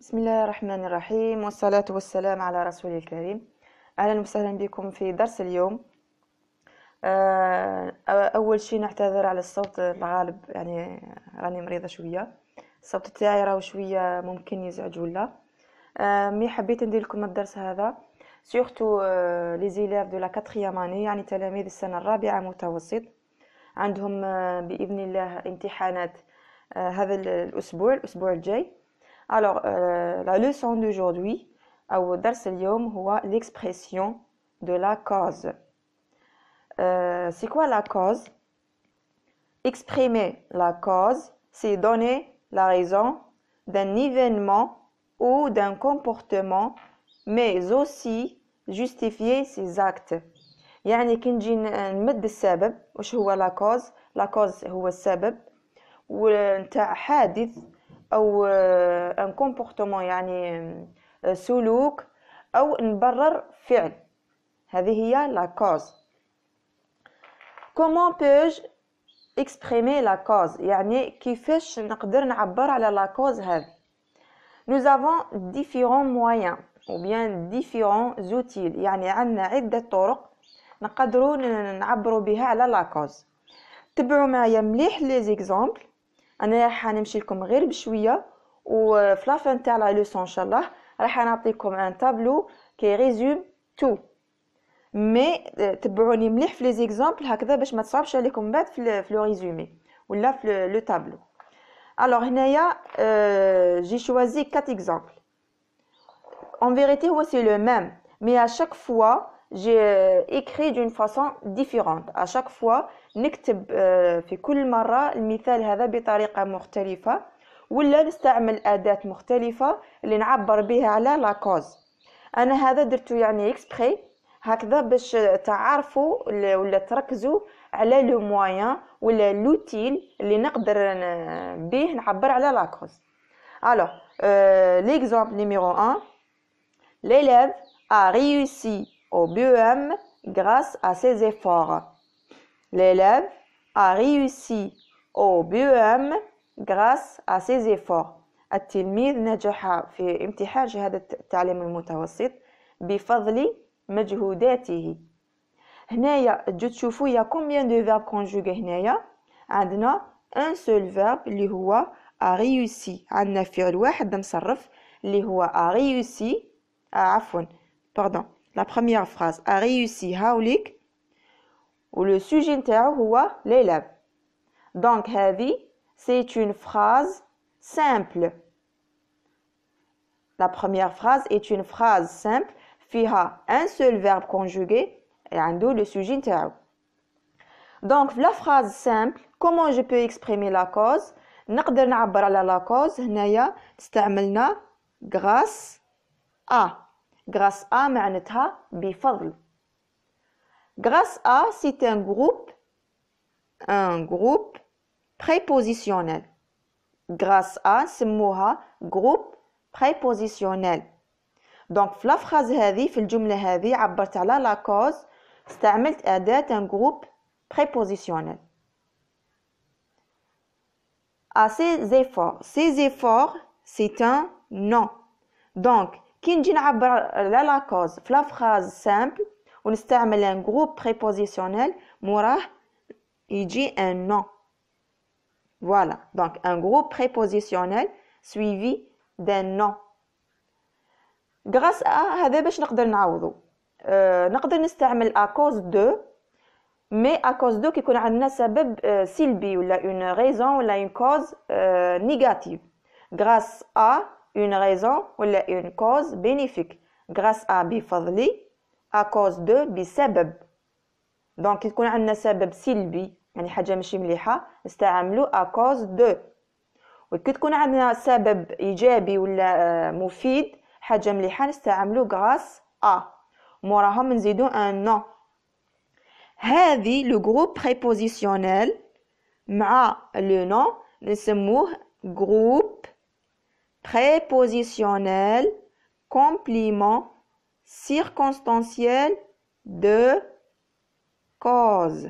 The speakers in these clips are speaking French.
بسم الله الرحمن الرحيم والصلاة والسلام على رسول الكريم. أهلا وسهلا بكم في درس اليوم. أول شيء نعتذر على الصوت الغالب، يعني راني مريضة شوية، الصوت تاعي راهو شوية ممكن يزعج ولا مي حبيت ندير لكم الدرس هذا سورتو لي زيليف دو لا 4 اني، يعني تلاميذ السنة الرابعة متوسط، عندهم بإذن الله امتحانات هذا الأسبوع الجاي. Alors, la leçon d'aujourd'hui, ou درس اليوم هو l'expression de la cause. C'est quoi la cause? Exprimer la cause, c'est donner la raison d'un événement ou d'un comportement, mais aussi justifier ses actes. يعني كي نجي نمد السبب، واش هو la cause؟ La cause هو السبب ونتاع حادث او ان كومبورتمون، يعني سلوك، او نبرر فعل. هذه هي لا كوز. كومون بوج اكسبريمي لا كوز، يعني كيفاش نقدر نعبر على لا كوز هذه. nous avons différents moyens ou bien différents outils، يعني عندنا عده طرق نقدروا نعبروا بها على لا كوز. تبعوا معايا مليح لي زيكزامبل، انا راح نمشي لكم غير بشويه، وفي لافان تاع لا لوسون ان شاء الله راح نعطيكم ان تابلو كي ريزوم تو. مي تبعوني مليح في لي زيكزامبل هكذا باش ما تصعبش عليكم بعد في لو ريزومي ولا في لو تابلو. الوغ هنايا جي شوازي 4 exemples. En vérité هو c'est le même, mais à chaque fois j'ai écrit d'une façon différente. À chaque fois نكتب في كل مرة المثال هذا بطريقة مختلفة، ولا نستعمل أداة مختلفة اللي نعبر بها على لا كوز. أنا هذا درته يعني إكسبري هكذا باش تعرفوا ولا تركزوا على لو موين ولا لوتيل اللي نقدر به نعبر على لا كوز. Alors, l'exemple numéro 1, l'élève a réussi au BEM grâce à ses efforts. L'élève a réussi au BEM grâce à ses efforts. التلميذ نجح في امتحان شهادة التعليم المتوسط بفضل مجهوداته. هنايا تجو تشوفوا يا combien de verbes conjugués هنايا. عندنا un seul verbe اللي هو a réussi، عندنا فعل واحد مصرف اللي هو a réussi. عفوا pardon، la première phrase a réussi هاوليك، و le sujet نتاعو هو l'élève. donc هذه c'est une phrase simple. La première phrase est une phrase simple فيها un seul verbe conjugué et عنده le sujet نتاعو. donc la phrase simple comment je peux exprimer la cause؟ نقدر نعبر على la cause هنايا استعملنا grâce à. grâce à معناتها بفضل. grâce à c'est un groupe prépositionnel. grâce à سموها groupe prépositionnel. donc في la phrase هذه، في الجملة هذه عبرت على la cause، استعملت أداة un groupe prépositionnel. à ses efforts c'est un nom. donc كي نجي نعبر على la cause في la phrase simple ونستعمل un groupe prépositionnel موراه يجي un nom. voilà, donc un groupe prépositionnel suivi d'un nom. grâce à هذا باش نقدر نعوضو. نقدر نستعمل à cause de، mais à cause de كيكون عندنا سبب سلبي ولا une raison ولا une cause négative. grâce à une raison ولا une cause bénéfique. grâce à بفضلي، à cause de بسبب. donc كي تكون عندنا سبب سلبي يعني حاجة ماشي مليحة نستعملو à cause de، وكي تكون عندنا سبب إيجابي ولا مفيد حاجة مليحة نستعملو grâce à، موراهم نزيدو un nom. هذه le groupe prépositionnel مع le nom نسموه groupe prépositionnel complément circonstanciel de cause.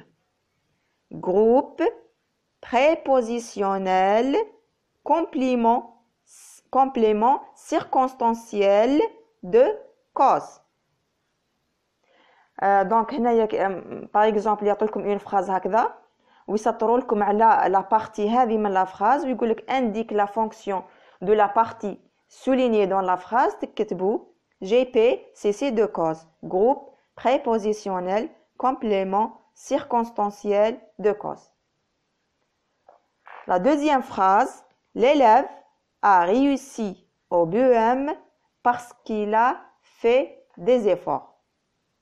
groupe prépositionnel complément complément circonstanciel de cause. Donc هنايا par exemple يعطيلكم une phrase هكذا ويسطروا لكم على la partie هذه من la phrase ويقول لك indique la fonction de la partie soulignée dans la phrase تكتبوا GP CC de cause groupe prépositionnel complément circonstanciel de cause. La deuxième phrase, l'élève a réussi au BEM parce qu'il a fait des efforts.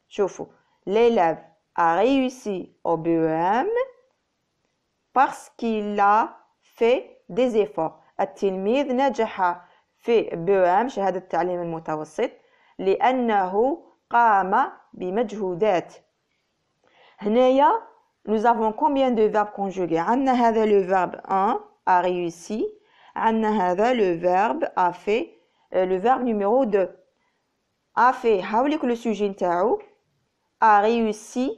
شوفوا, l'élève a réussi au BEM parce qu'il a fait des efforts. التلميذ نجح في BEM شهادة التعليم المتوسط لأنه قام بمجهودات. هنايا nous avons combien de verbes conjugués؟ عندنا هذا le verbe 1 a réussi, عندنا هذا le verbe a fait, le verbe numéro 2 a fait هاوليك le sujet نتاعو, a réussi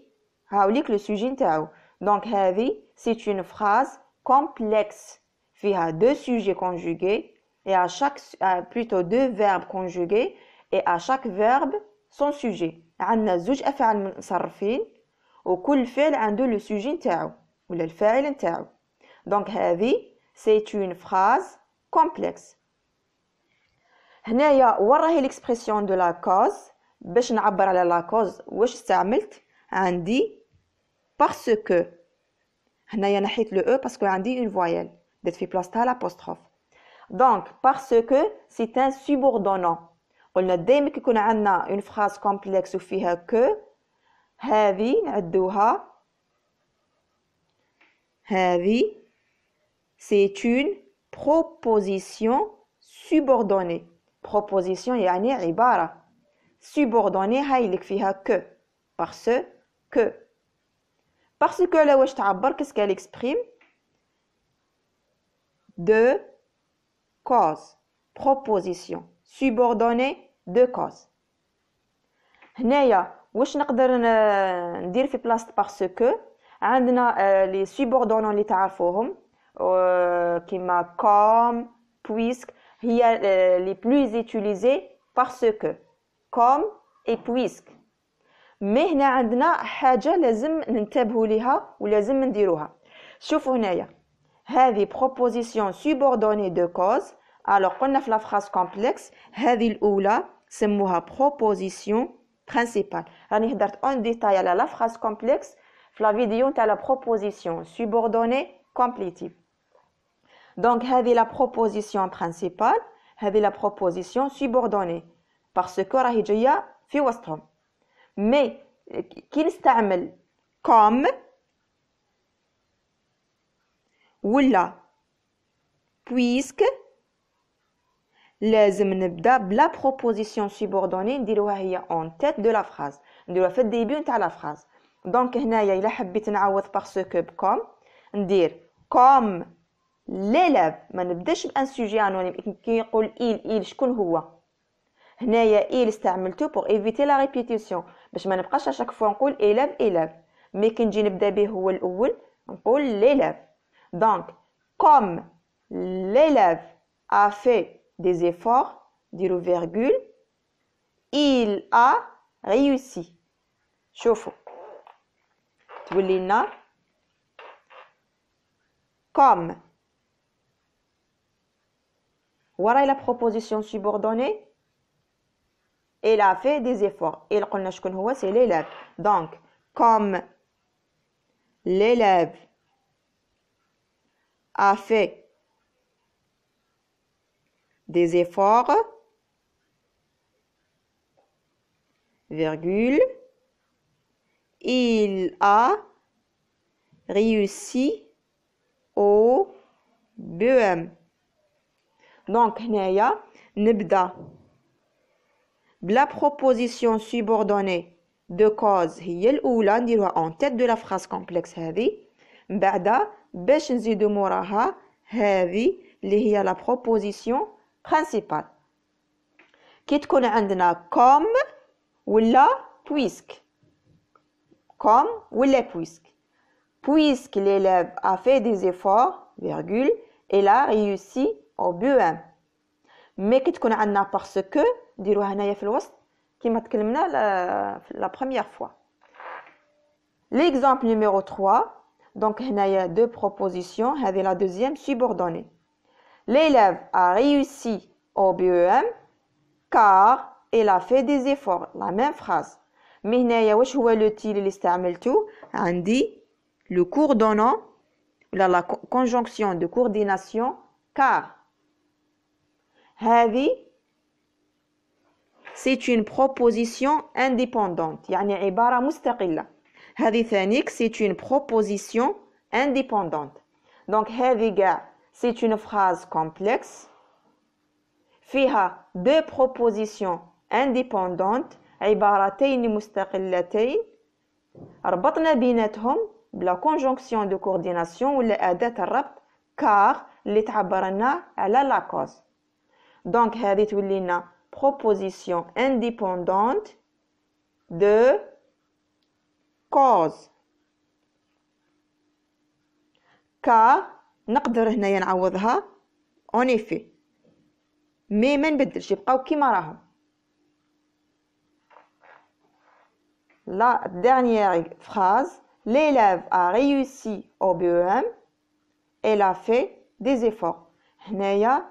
هاوليك le sujet نتاعو. Donc هذه c'est une phrase complexe فيها deux sujets conjugués et à chaque plutôt deux verbes conjugués et à chaque verbe son sujet. عندنا زوج أفعال متصرفين وكل فعل عنده le sujet نتاعو ولا الفاعل نتاعو. Donc هذه c'est une phrase complexe. هنايا وراهي l'expression de la cause. باش نعبر على la cause واش استعملت؟ عندي parce que. هنايا نحيت le e parce que عندي une voyelle درت في بلاصتها l'apostrophe. Donc parce que c'est un subordonnant. قلنا دائما كي يكون عندنا une phrase complexe وفيها que هذه نعدوها هذه c'est une proposition subordonnée. proposition يعني عبارة subordonnée هاي اللي فيها que parce que parce que là واش تعبر qu'est-ce qu'elle exprime de cause proposition subordonnée de cause. هنايا واش نقدر ندير في بلاصه parce que عندنا لي subordonnants اللي تعرفوهم كيما comme puisque هي les plus utilisés parce que comme et puisque. مي هنا عندنا حاجه لازم ننتبهوا ليها ولازم نديروها. شوفوا هنايا هذه proposition subordonnée de cause. alors قلنا في la phrase complexe هذه الاولى سموها proposition principale. راني هدرت en détail على la phrase complexe في la vidéo تاع la proposition subordonnée complétive. donc هذه la proposition principale هذه la proposition subordonnée parce que راهي جايه في وسطهم. مي كي نستعمل comme ولا puisque لازم نبدا بلا proposition subordonnée نديروها هي en tête de la phrase نديروها في الديبي نتاع لا phrase. دونك هنايا الا حبيت نعوض parce que بكم ندير comme l'élève ما نبداش بان سوجي انونيم كي يقول il شكون هو. هنايا il استعملته pour éviter la répétition باش ما نبقاش chaque fois نقول élève مي كي نجي نبدا به هو الاول نقول l'élève. donc comme l'élève a fait des efforts ديروا virgule il a réussi. شوفوا تولي لنا comme وراي la proposition subordonnée il a fait des efforts. il قلنا شكون هو c'est l'élève. donc comme l'élève a fait des efforts virgule il a réussi au BEM. donc هنايا نبدا بلا proposition subordonnée de cause هي الاولى نديروها en tête de la phrase complexe هذه. من بعد باش نزيدو موراها هذه اللي هي la proposition principale كي تكون عندنا comme ولا puisque. comme ولا puisque l'élève a fait des efforts virgule il a réussi au BEM. مي كي تكون عندنا باسكو نديروها هنايا في الوسط كيما تكلمنا لا بروميير فوا. L'exemple numéro 3, donc il y a deux propositions, c'est la deuxième subordonnée. L'élève a réussi au BEM car il a fait des efforts. La même phrase. Mais il y a le til اللي استعملته عندي le coordonnant la conjonction de coordination car. هذه c'est une proposition indépendante يعني عبارة مستقلة. هذه ثانيك c'est une proposition indépendante. Donc هذه كاع c'est une phrase complexe فيها deux propositions indépendantes عبارتين مستقلتين ربطنا بيناتهم بلا conjonction de coordination ولا أداة الربط car اللي تعبر لنا على la cause. Donc هذه تولي لنا proposition indépendante de cause. car نقدر هنايا نعوضها en effet مي ما نبدلش يبقاو كيما راهم. La dernière phrase, l'élève a réussi au BEM, elle a fait des efforts. هنايا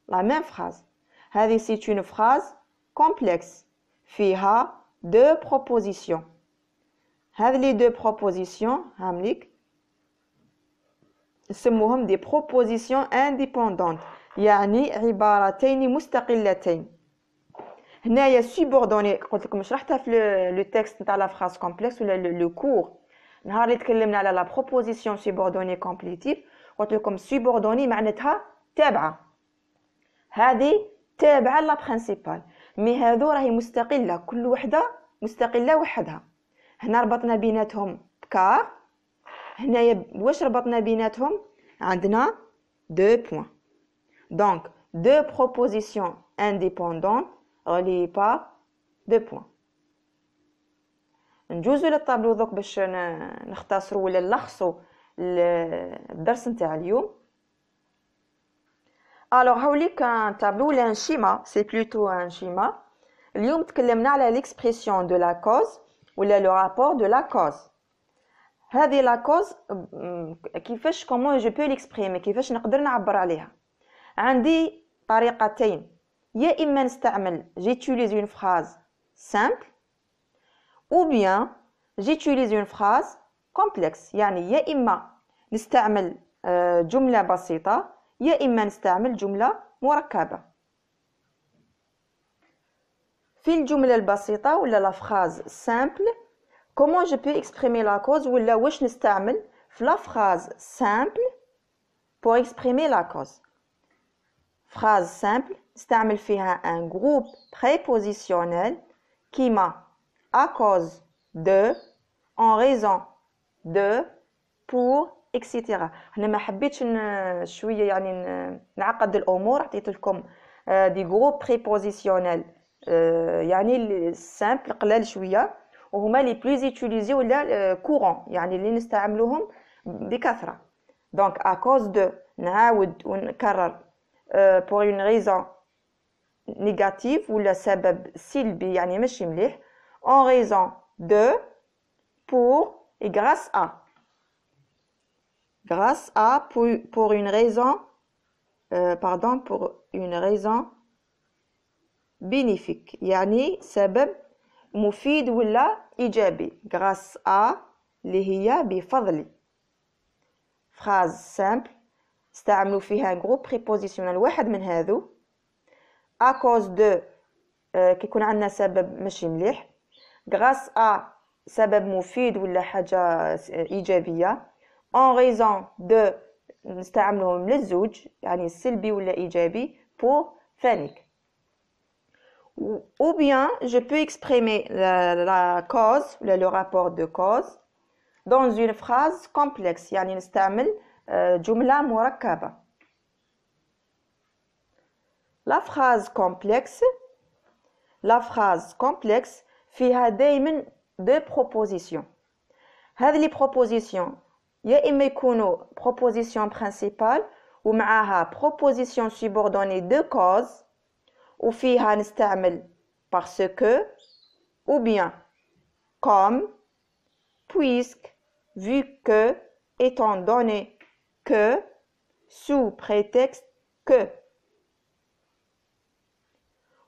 la même phrase. هذه c'est une phrase complexe فيها deux propositions. هذه les deux propositions هامليك نسموهم des propositions indépendantes يعني عبارتين مستقلتين. هنايا subordonné قلت لكم شرحتها في لو تكست نتاع لا فراز كومبلكس ولا لو كور نهار اللي تكلمنا على لا بروبوزيسيون subordonnée complétive قلت لكم subordonnée معناتها تابعه. هذه تابعه لا برينسيبال مي هذو راهي مستقله كل وحده مستقله وحدها. هنا ربطنا بيناتهم بكار. هنايا واش ربطنا بيناتهم عندنا دو بوين. Donc deux propositions indépendantes reliées par deux points. نجوزو للطابلو دوك باش نختصروا ولا نلخصوا الدرس نتاع اليوم. alors هاوليك ان طابلو ولا ان شيما سي بلوتو ان شيما. اليوم تكلمنا على l'expression de la cause ولا le rapport de la cause. هذه la cause كيفاش comment je peux l'exprimer كيفاش نقدر نعبر عليها. عندي طريقتين يا إما نستعمل j'utilise une phrase simple ou bien j'utilise une phrase complexe يعني يا إما نستعمل جملة بسيطة يا إما نستعمل جملة مركبة. في الجملة البسيطة ولا la phrase simple comment je peux exprimer la cause ولا واش نستعمل في la phrase simple pour exprimer la cause. phrase simple نستعمل فيها un groupe prépositionnel كيما à cause de en raison de pour etc. هنا ما حبيتش شويه يعني نعقد الامور عطيت لكم دي groupe prépositionnel يعني simple قلال شويه وهما لي بلوز يوتيليزي ولا كورون يعني اللي نستعملوهم بكثره. donc à cause de نعاود ونكرر pour une raison négative ولا سبب سلبي يعني ماشي مليح en raison de pour et grâce à pour une raison pour une raison bénéfique يعني سبب مفيد ولا إيجابي grâce à اللي هي بفضل. phrase simple استعملوا فيها جروب بريبوزيسيونال واحد من هذو à cause de كيكون عندنا سبب ماشي مليح grâce à سبب مفيد ولا حاجة إيجابية en raison de نستعملهم للزوج يعني السلبي ولا إيجابي pour ثانيك. ou bien je peux exprimer la cause ولا le rapport de cause dans une phrase complexe يعني نستعمل جملة مركبة. la phrase complexe فيها دايما deux propositions. هذه لي propositions يا إما يكونوا proposition principale ومعها proposition subordonnée de cause وفيها نستعمل parce que ou bien comme, puisque, vu que, étant donné que, sous prétexte que.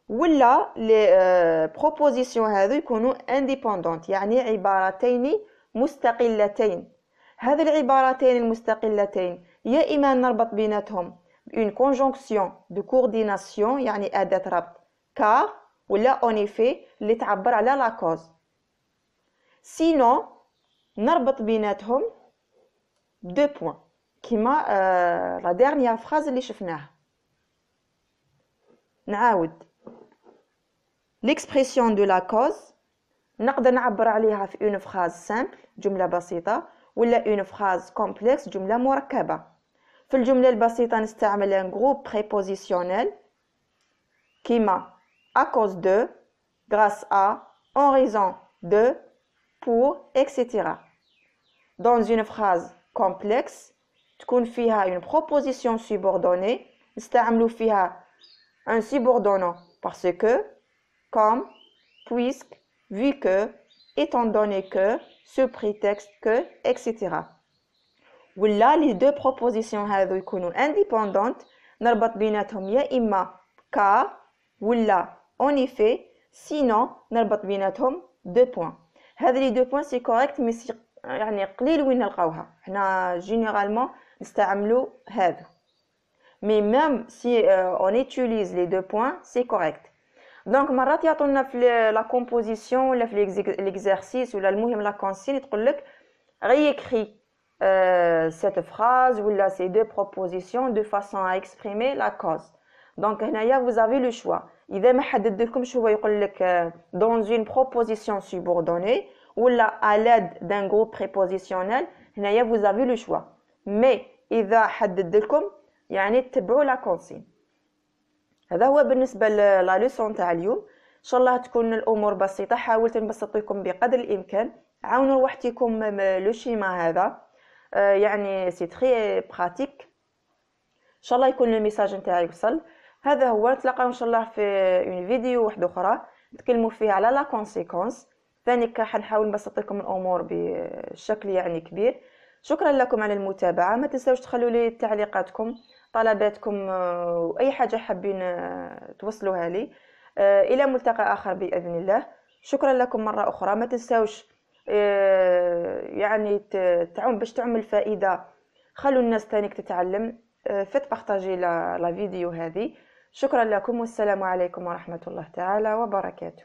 ولا les propositions هذو يكونوا indépendantes يعني عبارتين مستقلتين. هذه العبارتين المستقلتين يا إما نربط بيناتهم une conjonction de coordination يعني أداة ربط car ولا en effet اللي تعبر على la cause. sinon نربط بيناتهم deux points كما la dernière phrase اللي شفناها. نعاود l'expression de la cause نقدر نعبر عليها في une phrase simple جملة بسيطة ولا une phrase complexe جملة مركبة. في الجملة البسيطة نستعمل un groupe prépositionnel كيما à cause de, grâce à, en raison de, pour, etc. Dans une phrase complexe تكون فيها une proposition subordonnée نستعملوا فيها un subordonnant parce que, comme, puisque, vu que, étant donné que, sous prétexte que, etc. ولا les deux propositions هذو يكونوا indépendantes نربط بيناتهم يا إما car ولا en effet sinon نربط بيناتهم deux points. هذه les deux points c'est correct mais يعني قليل وين نلقاوها حنا généralement نستعملوا هذا. Mais même si on utilise les deux points c'est correct. Donc مرات يعطونا في la composition ولا في l'exercice ولا المهم la consigne تقول لك réécris cette phrase ou là ces deux propositions de façon à exprimer la cause. Donc هنايا vous avez le choix. إذا ما حدد لكمش هو يقول لك dans une proposition subordonnée ou là à l'aide d'un groupe prépositionnel هنايا vous avez le choix. Mais إذا حدد لكم يعني تتبعوا la consigne. هذا هو بالنسبة لا ليسون تاع اليوم. إن شاء الله تكون الأمور بسيطة. حاولت نبسط لكم بقدر الإمكان. عاونوا روحتكم لو شيما هذا. يعني سي تري براتيك. ان شاء الله يكون الميساج نتاعي وصل. هذا هو. نتلاقاو ان شاء الله في اون فيديو واحده اخرى نتكلموا فيها على لا كونسيكونس. ثاني حنحاول نبسط لكم الامور بشكل يعني كبير. شكرا لكم على المتابعه. ما تنساوش تخلوا لي تعليقاتكم طلباتكم واي حاجه حابين توصلوها لي. الى ملتقى اخر باذن الله. شكرا لكم مره اخرى. ما تنساوش يعني باش تعمل فائدة خلوا الناس تانيك تتعلم. فت بارطاجي لا فيديو هذه. شكرا لكم والسلام عليكم ورحمة الله تعالى وبركاته.